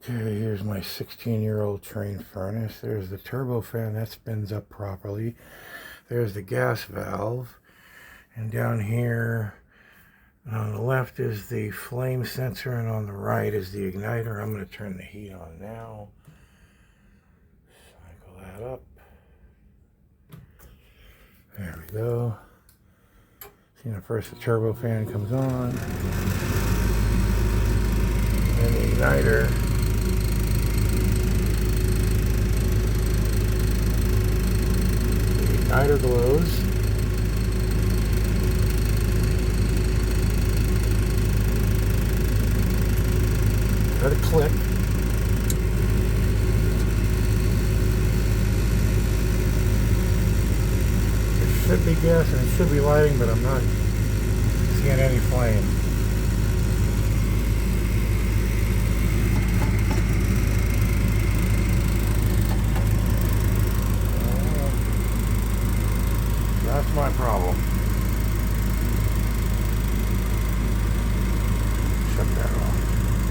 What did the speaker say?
Okay, here's my 16-year-old Trane furnace. There's the turbofan that spins up properly. There's the gas valve. And down here on the left is the flame sensor, and on the right is the igniter. I'm going to turn the heat on now. Cycle that up. There we go. See, now first the turbofan comes on. And the igniter. The igniter glows. Let it click. It should be gas and it should be lighting, but I'm not seeing any flame. That's my problem.